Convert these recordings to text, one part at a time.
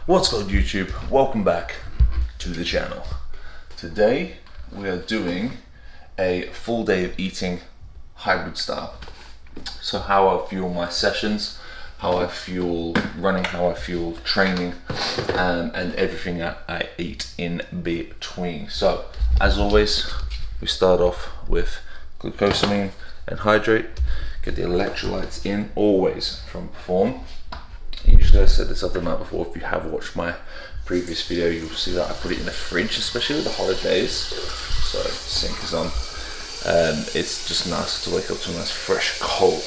What's good, YouTube? Welcome back to the channel. Today we are doing a full day of eating hybrid style. So how I fuel my sessions, how I fuel running, how I fuel training, and everything I eat in between. So as always, we start off with glucosamine and hydrate. Get the electrolytes in, always from Perform. Usually I said this up the night before. If you have watched my previous video, you'll see that I put it in the fridge, especially with the holidays. So sink is on. It's just nice to wake up to a nice fresh cold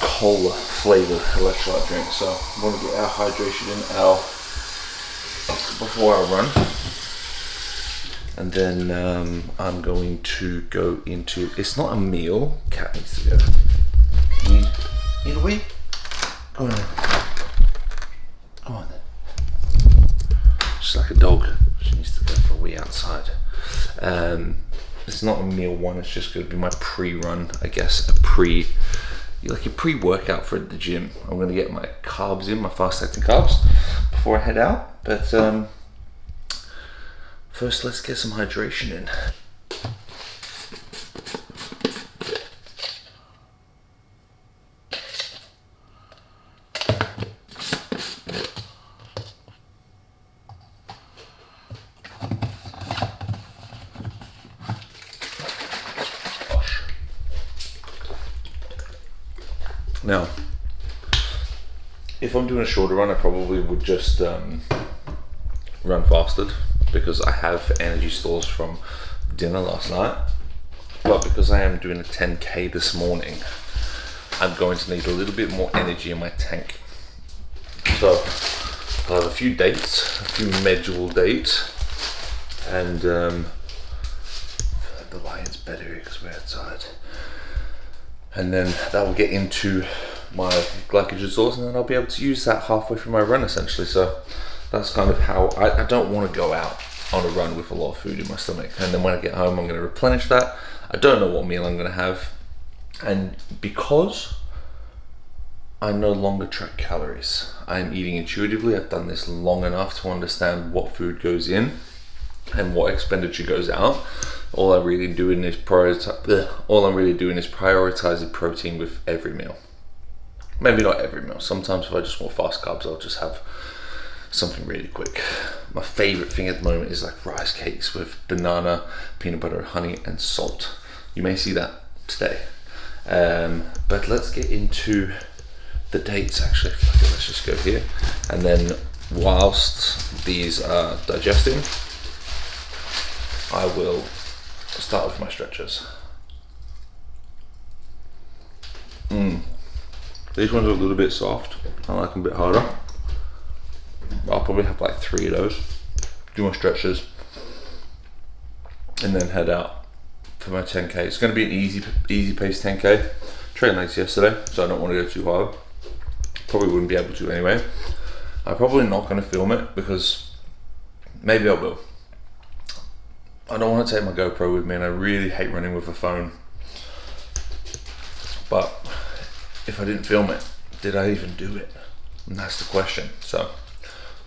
cola flavored electrolyte drink. So I'm going to get our hydration in before I run. And then I'm going to go into, it's not a meal, cat needs to go. Need a wee? Go on then. Come on then. She's like a dog. She needs to go for a wee outside. It's not a meal one, it's just going to be my pre-run, I guess, like a pre-workout for the gym. I'm going to get my carbs in, my fast-acting carbs, before I head out. But first, let's get some hydration in. Now, if I'm doing a shorter run, I probably would just run fasted because I have energy stores from dinner last night. But because I am doing a 10K this morning, I'm going to need a little bit more energy in my tank. So I'll have a few dates, a few medjool dates, and the lighting's better here because we're outside. And then that will get into my glycogen stores, and then I'll be able to use that halfway through my run essentially. So that's kind of how I don't want to go out on a run with a lot of food in my stomach, and then when I get home I'm going to replenish that. I don't know what meal I'm going to have, and because I no longer track calories, I'm eating intuitively. I've done this long enough to understand what food goes in and what expenditure goes out. All I'm really doing is prioritizing protein with every meal. Maybe not every meal. Sometimes if I just want fast carbs, I'll just have something really quick. My favorite thing at the moment is like rice cakes with banana, peanut butter, honey, and salt. You may see that today. But let's get into the dates actually. Okay, let's just go here. And then whilst these are digesting, I will start with my stretches. These ones are a little bit soft. I like them a bit harder. I'll probably have like 3 of those. Do my stretches, and then head out for my 10K. It's going to be an easy pace 10K. Trained legs yesterday, so I don't want to go too hard. Probably wouldn't be able to anyway. I'm probably not going to film it because maybe I will. I don't want to take my GoPro with me, and I really hate running with a phone. But if I didn't film it, did I even do it? And that's the question. So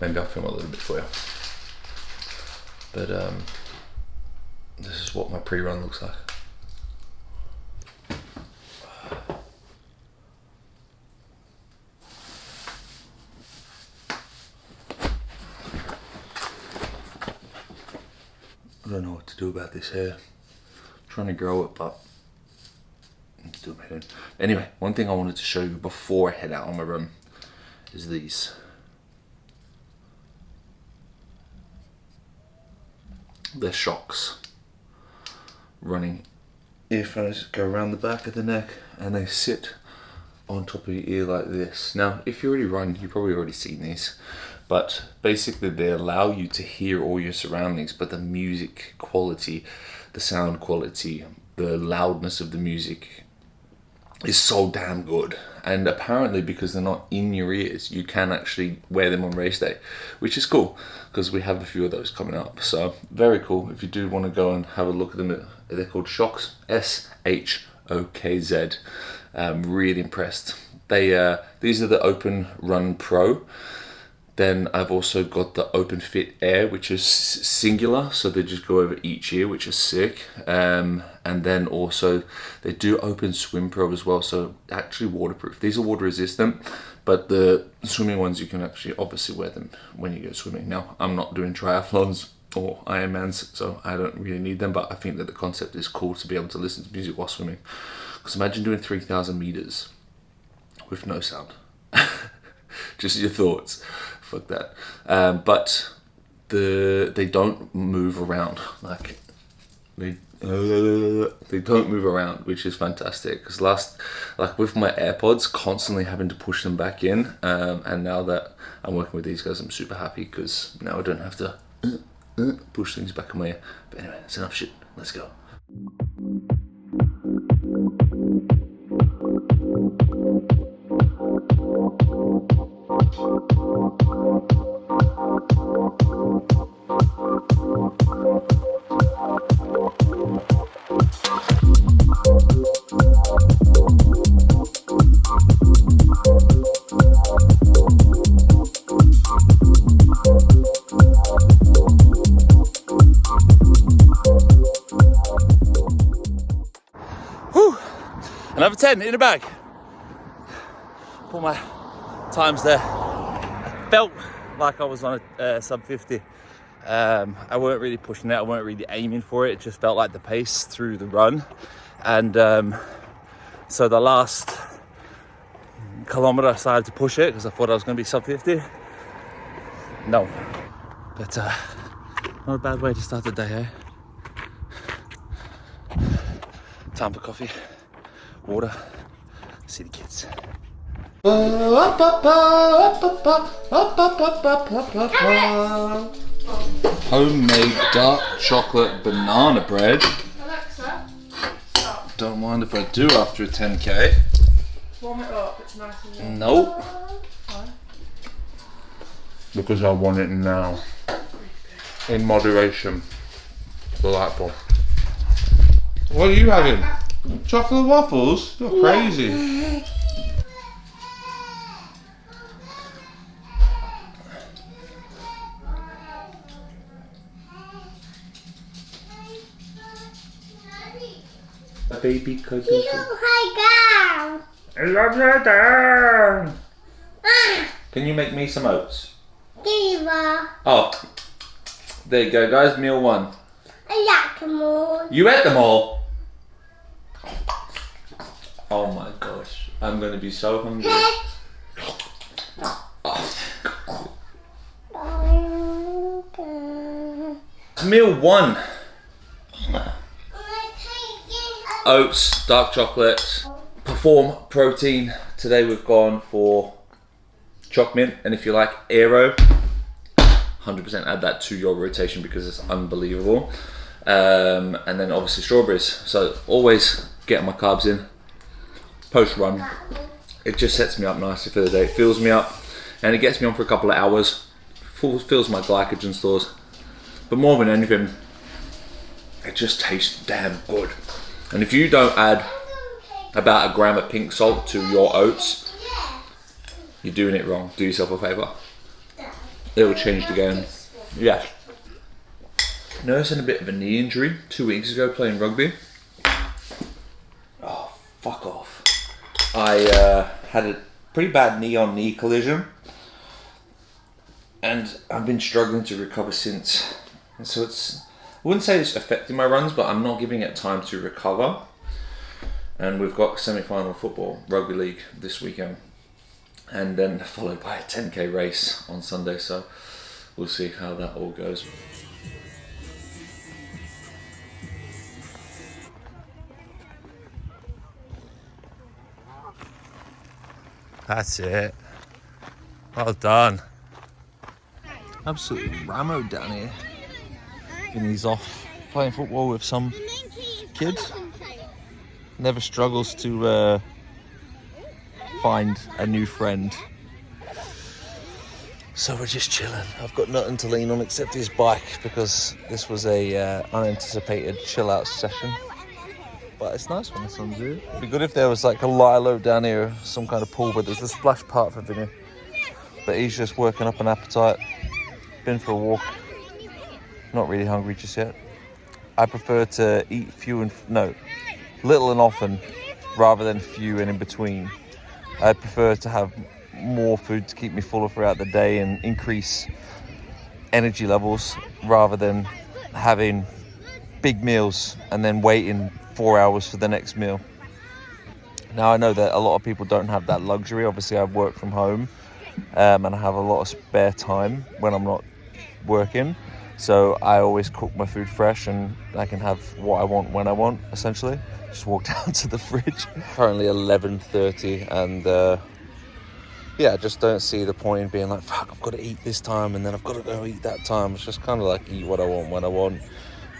maybe I'll film a little bit for you. But this is what my pre-run looks like. I don't know what to do about this hair. I'm trying to grow it, but it's doing my head. Anyway, one thing I wanted to show you before I head out on my run is these. They're shocks. Running earphones go around the back of the neck, and they sit on top of your ear like this. Now, if you already run, you've probably already seen these. But basically they allow you to hear all your surroundings, but the music quality, the sound quality, the loudness of the music is so damn good. And apparently because they're not in your ears, you can actually wear them on race day, which is cool because we have a few of those coming up. So very cool. If you do want to go and have a look at them, they're called Shokz, SHOKZ. I'm really impressed. These are the Open Run Pro. Then I've also got the Open Fit Air, which is singular, so they just go over each ear, which is sick. And then also they do Open Swim Pro as well, so actually waterproof. These are water resistant, but the swimming ones, you can actually obviously wear them when you go swimming. Now, I'm not doing triathlons or Ironmans, so I don't really need them, but I think that the concept is cool to be able to listen to music while swimming. Because imagine doing 3,000 meters with no sound. Just your thoughts. Fuck that. But they don't move around. Like they don't move around, which is fantastic. Because like with my AirPods, constantly having to push them back in. And now that I'm working with these guys, I'm super happy because now I don't have to push things back in my ear. But anyway, that's enough shit. Let's go. Another 10 in the bag. Put my times there. I felt like I was on a sub 50. I weren't really pushing it. I weren't really aiming for it. It just felt like the pace through the run. And so the last kilometer I decided to push it because I thought I was going to be sub 50. No. But not a bad way to start the day, eh? Time for coffee. Water, see the kids. Homemade dark chocolate banana bread. Alexa, stop. Don't mind if I do after a 10k. Warm it up, it's nice and warm. Nope. Why? Because I want it now. In moderation. Delightful. What are you having? Chocolate waffles? You're crazy. A baby cookie. I love you down. Can you make me some oats? Oh, there you go, guys. Meal one. I like them all. You ate them all? Oh my gosh, I'm gonna be so hungry. Meal one. Oats, dark chocolate, Perform protein. Today we've gone for choc mint, and if you like Aero, 100% add that to your rotation because it's unbelievable. And then obviously strawberries. So always getting my carbs in post run. It just sets me up nicely for the day. It fills me up and it gets me on for a couple of hours. Fills my glycogen stores. But more than anything, it just tastes damn good. And if you don't add about 1 gram of pink salt to your oats, you're doing it wrong. Do yourself a favour. It will change the game. Yeah. Nursing a bit of a knee injury 2 weeks ago playing rugby. Oh, fuck off. I had a pretty bad knee-on-knee collision. And I've been struggling to recover since. And so I wouldn't say it's affecting my runs, but I'm not giving it time to recover. And we've got semi-final football, rugby league this weekend. And then followed by a 10k race on Sunday. So we'll see how that all goes. That's it. Well done. Absolutely rammed down here. And he's off playing football with some kids. Never struggles to find a new friend. So we're just chilling. I've got nothing to lean on except his bike because this was a unanticipated chill out session. But it's nice when the sun's here. It'd be good if there was like a lilo down here, some kind of pool, but there's a splash part for Vinny. but he's just working up an appetite. Been for a walk. Not really hungry just yet. I prefer to eat little and often rather than few and in between. I prefer to have more food to keep me fuller throughout the day and increase energy levels rather than having big meals and then waiting 4 hours for the next meal. Now I know that a lot of people don't have that luxury. Obviously I work from home and I have a lot of spare time when I'm not working. So I always cook my food fresh and I can have what I want when I want, essentially. Just walk down to the fridge. Currently 11:30 and I just don't see the point in being like, fuck, I've got to eat this time and then I've got to go eat that time. It's just kind of like eat what I want when I want.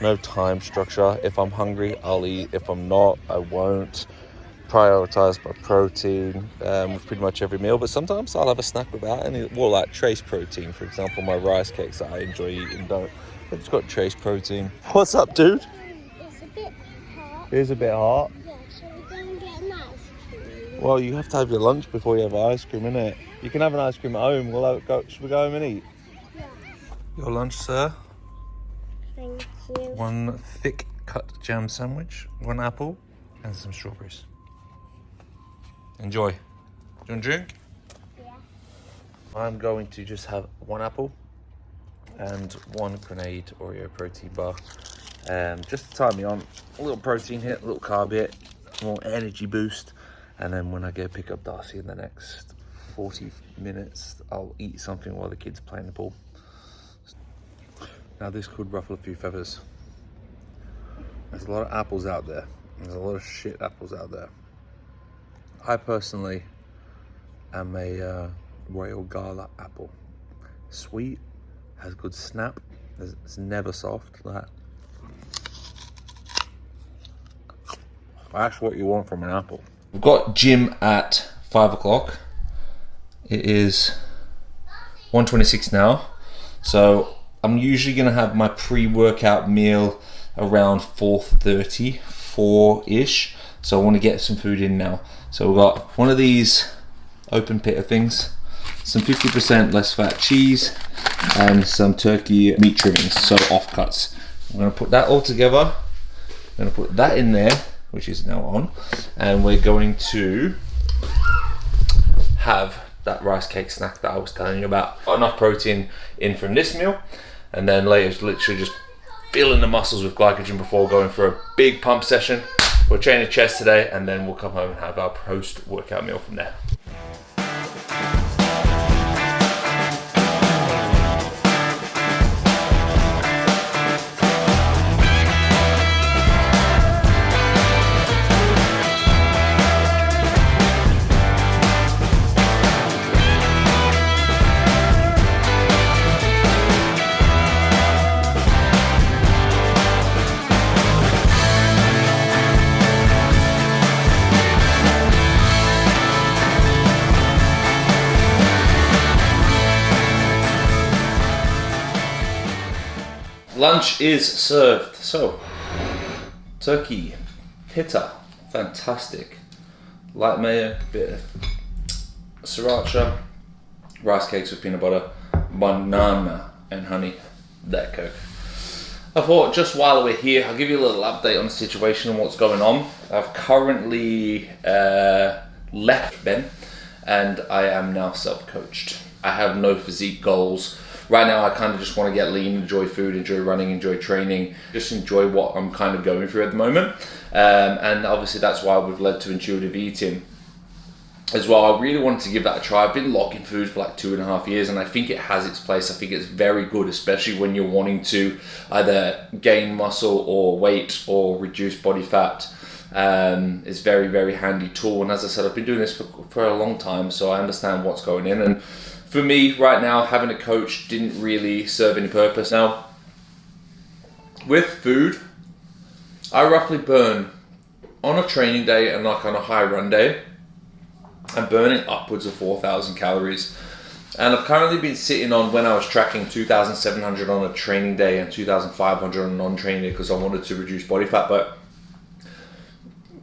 No time structure. If I'm hungry, I'll eat. If I'm not, I won't. Prioritize my protein with pretty much every meal, but sometimes I'll have a snack without any, more like trace protein. For example, my rice cakes that I enjoy eating don't. It's got trace protein. What's up, dude? It's a bit hot. It is a bit hot. Yeah, so we're going to get an ice cream. Well, you have to have your lunch before you have ice cream, innit? You can have an ice cream at home. Should we go home and eat? Yeah. Your lunch, sir. Thank you. One thick cut jam sandwich, one apple, and some strawberries. Enjoy. Do you want a drink? Yeah. I'm going to just have one apple and one Grenade Oreo protein bar. Just to tie me on. A little protein hit, a little carb hit, more energy boost. And then when I go pick up Darcy in the next 40 minutes, I'll eat something while the kids play in the pool. Now this could ruffle a few feathers. There's a lot of apples out there. There's a lot of shit apples out there. I personally am a Royal Gala apple. Sweet, has good snap, it's never soft. That's what you want from an apple. We've got gym at 5 o'clock. It is 1:26 now. So I'm usually gonna have my pre-workout meal around 4:30, 4-ish. So I want to get some food in now. So we've got one of these open pitter things, some 50% less fat cheese, and some turkey meat trimmings, so offcuts. I'm going to put that all together. I'm going to put that in there, which is now on, and we're going to have that rice cake snack that I was telling you about. Got enough protein in from this meal, and then later literally just filling the muscles with glycogen before going for a big pump session. We'll train the chest today, and then we'll come home and have our post-workout meal from there. Lunch is served. So, turkey, pitta, fantastic. Light mayo, bit of sriracha, rice cakes with peanut butter, banana and honey, that Coke. I thought just while we're here, I'll give you a little update on the situation and what's going on. I've currently left Ben and I am now self-coached. I have no physique goals. Right now I kind of just want to get lean, enjoy food, enjoy running, enjoy training, just enjoy what I'm kind of going through at the moment. And obviously that's why we've led to intuitive eating as well. I really wanted to give that a try. I've been logging food for like 2.5 years and I think it has its place. I think it's very good, especially when you're wanting to either gain muscle or weight or reduce body fat. It's very, very handy tool. And as I said, I've been doing this for a long time, so I understand what's going in. And for me right now, having a coach didn't really serve any purpose. Now, with food, I roughly burn on a training day and like on a high run day, I'm burning upwards of 4,000 calories. And I've currently been sitting on, when I was tracking, 2,700 on a training day and 2,500 on a non-training day because I wanted to reduce body fat. But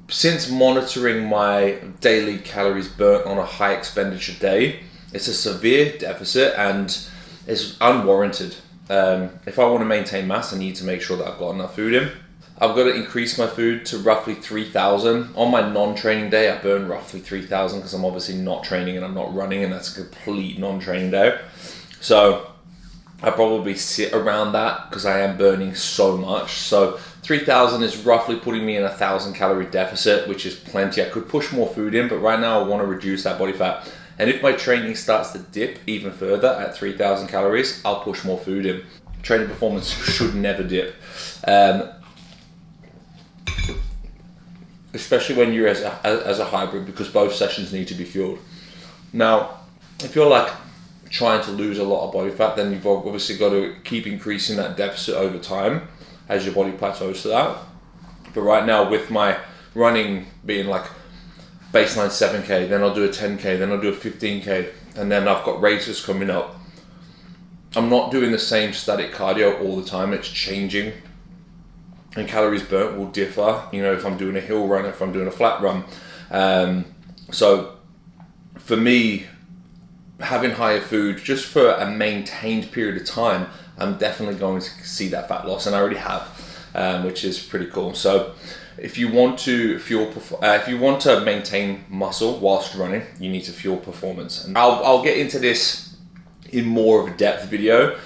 since monitoring my daily calories burnt on a high expenditure day, It's a severe deficit and it's unwarranted. If I want to maintain mass, I need to make sure that I've got enough food in. I've got to increase my food to roughly 3,000. On my non-training day, I burn roughly 3,000 because I'm obviously not training and I'm not running, and that's a complete non-training day. So I probably sit around that because I am burning so much. So 3,000 is roughly putting me in 1,000 calorie deficit, which is plenty. I could push more food in, but right now I want to reduce that body fat. And if my training starts to dip even further at 3,000 calories, I'll push more food in. Training performance should never dip. Especially when you're as a hybrid, because both sessions need to be fueled. Now, if you're like trying to lose a lot of body fat, then you've obviously got to keep increasing that deficit over time as your body plateaus to that. But right now, with my running being like baseline 7K, then I'll do a 10K, then I'll do a 15K, and then I've got races coming up. I'm not doing the same static cardio all the time, it's changing. And calories burnt will differ, you know, if I'm doing a hill run, if I'm doing a flat run. So for me, having higher food just for a maintained period of time, I'm definitely going to see that fat loss, and I already have, which is pretty cool. So if you want to if you want to maintain muscle whilst running, you need to fuel performance. And I'll get into this in more of a depth video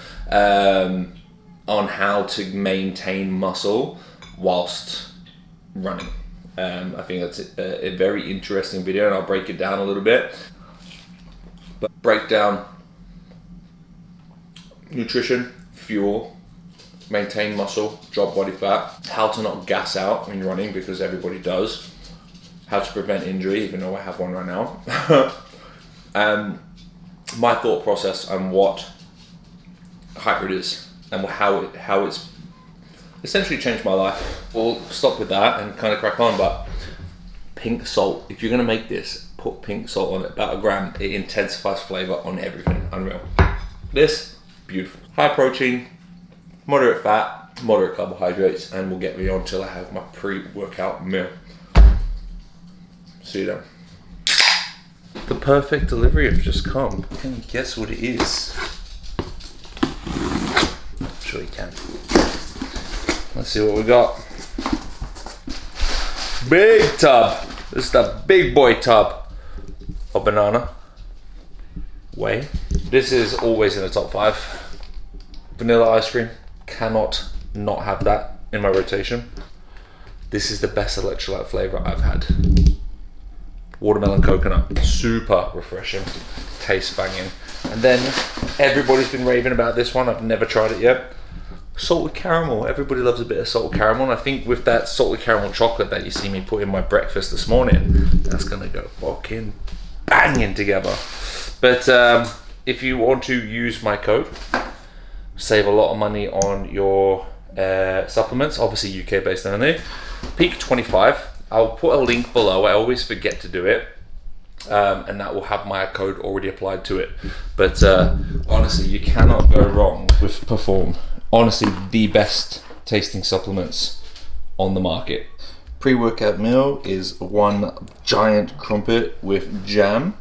on how to maintain muscle whilst running. I think that's a very interesting video, and I'll break it down a little bit. But break down nutrition, fuel, maintain muscle, drop body fat, how to not gas out when you're running, because everybody does, how to prevent injury, even though I have one right now, and my thought process on what hybrid is and how it's essentially changed my life. We'll stop with that and kind of crack on. But pink salt, if you're going to make this, put pink salt on it, about a gram. It intensifies flavor on everything. Unreal. This, beautiful. High protein, moderate fat, moderate carbohydrates, and will get me on till I have my pre-workout meal. See you then. The perfect delivery have just come. Can you guess what it is? I'm sure you can. Let's see what we got. Big tub. This is the big boy tub of banana whey. This is always in the top 5. Vanilla ice cream. Cannot not have that in my rotation. This is the best electrolyte flavor I've had. Watermelon coconut, super refreshing, tastes banging. And then everybody's been raving about this one. I've never tried it yet. Salted caramel. Everybody loves a bit of salted caramel, and I think with that salted caramel chocolate that you see me put in my breakfast this morning, that's gonna go fucking banging together. But if you want to use my code, save a lot of money on your supplements, obviously UK based only, EP.5. I'll put a link below. I always forget to do it, and that will have my code already applied to it. But honestly, you cannot go wrong with Perform. Honestly, the best tasting supplements on the market. Pre-workout meal is one giant crumpet with jam,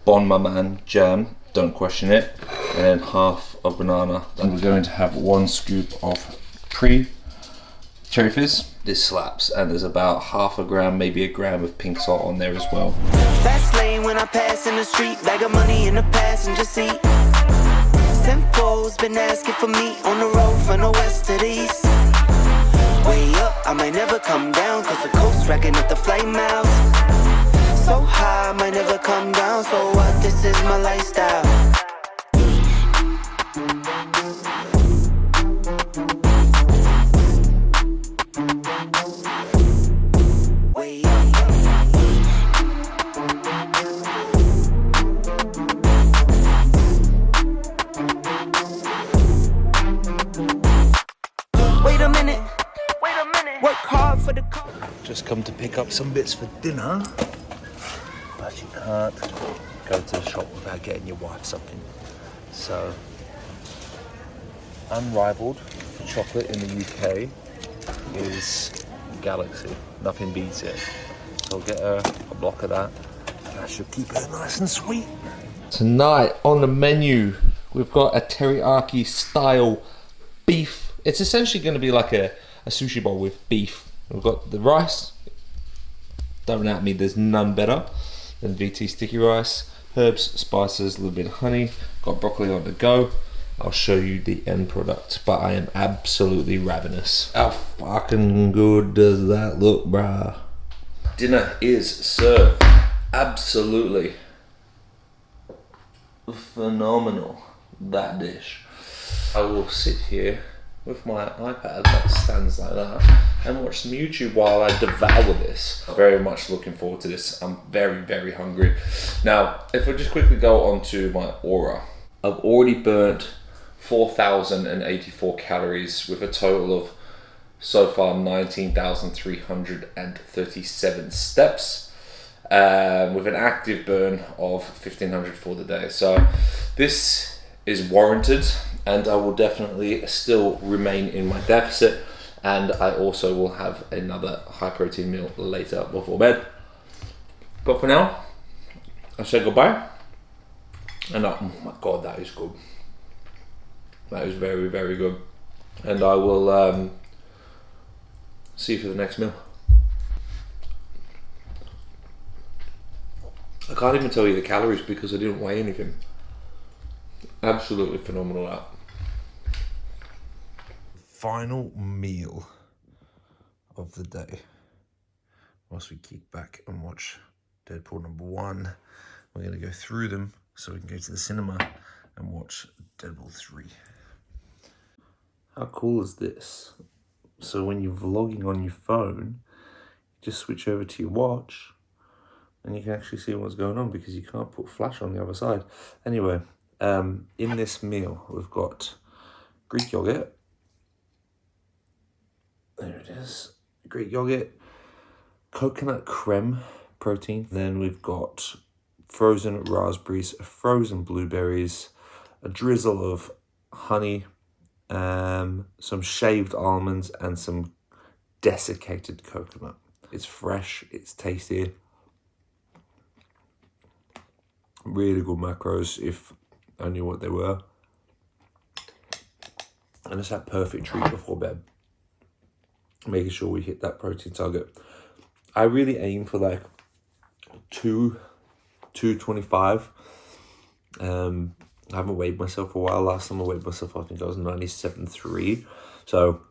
Bon Maman jam, don't question it, and then half a banana. And we're going to have 1 scoop of cherry fizz. This slaps, and there's about half a gram, maybe a gram of pink salt on there as well. Fast lane when I pass in the street, bag of money in the passenger seat. Simcoe's been asking for me on the road from the west to the east. Way up, I might never come down, cause the coast racking up the flight miles. So high, I might never come down, so what, this is my lifestyle. Just come to pick up some bits for dinner, but you can't go to the shop without getting your wife something. So, unrivaled for chocolate in the UK is Galaxy. Nothing beats it. So I'll get her a block of that. That should keep her nice and sweet. Tonight on the menu, we've got a teriyaki style beef. It's essentially going to be like a sushi bowl with beef. We've got the rice. Don't at me, there's none better than VT sticky rice. Herbs, spices, a little bit of honey. Got broccoli on the go. I'll show you the end product, but I am absolutely ravenous. How fucking good does that look, bruh? Dinner is served. Absolutely phenomenal, that dish. I will sit here with my iPad that stands like that and watch some YouTube while I devour this. I'm very much looking forward to this. I'm very, very hungry. Now, if I just quickly go on to my aura, I've already burnt 4,084 calories with a total of so far 19,337 steps. With an active burn of 1,500 for the day. So this is warranted, and I will definitely still remain in my deficit, and I also will have another high protein meal later before bed. But for now, I say goodbye, and oh my god, that is good. That is very, very good. And I will see you for the next meal. I can't even tell you the calories because I didn't weigh anything. Absolutely phenomenal that. Final meal of the day. Whilst we kick back and watch Deadpool #1, we're going to go through them so we can go to the cinema and watch Deadpool 3. How cool is this? So when you're vlogging on your phone, just switch over to your watch and you can actually see what's going on because you can't put flash on the other side. Anyway, in this meal, we've got Greek yogurt. There it is. Greek yogurt, coconut creme protein. Then we've got frozen raspberries, frozen blueberries, a drizzle of honey, some shaved almonds, and some desiccated coconut. It's fresh, it's tasty. Really good macros if I knew what they were. And it's that perfect treat before bed. Making sure we hit that protein target. I really aim for like 225. I haven't weighed myself for a while. Last time I weighed myself, I think I was 97.3. So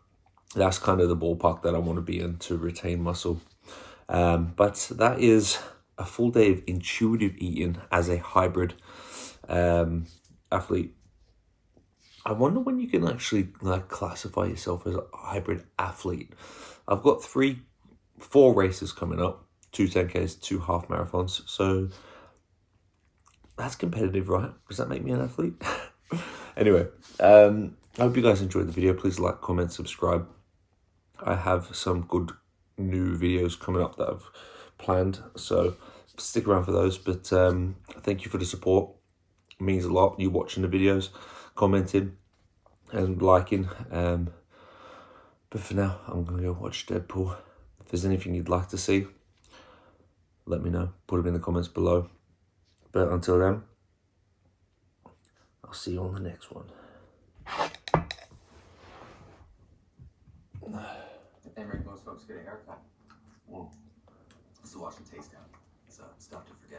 that's kind of the ballpark that I want to be in to retain muscle. But that is a full day of intuitive eating as a hybrid athlete. I wonder when you can actually like classify yourself as a hybrid athlete. I've got 4 races coming up, 2 10Ks, 2 half marathons. So that's competitive, right? Does that make me an athlete? Anyway, I hope you guys enjoyed the video. Please like, comment, subscribe. I have some good new videos coming up that I've planned, so stick around for those. But thank you for the support. It means a lot, you watching the videos, commenting and liking. But for now, I'm gonna go watch Deadpool. If there's anything you'd like to see, let me know, put them in the comments below. But until then, I'll see you on the next one. They make most folks get a haircut. Well, just to watch them taste down. So it's tough to forget.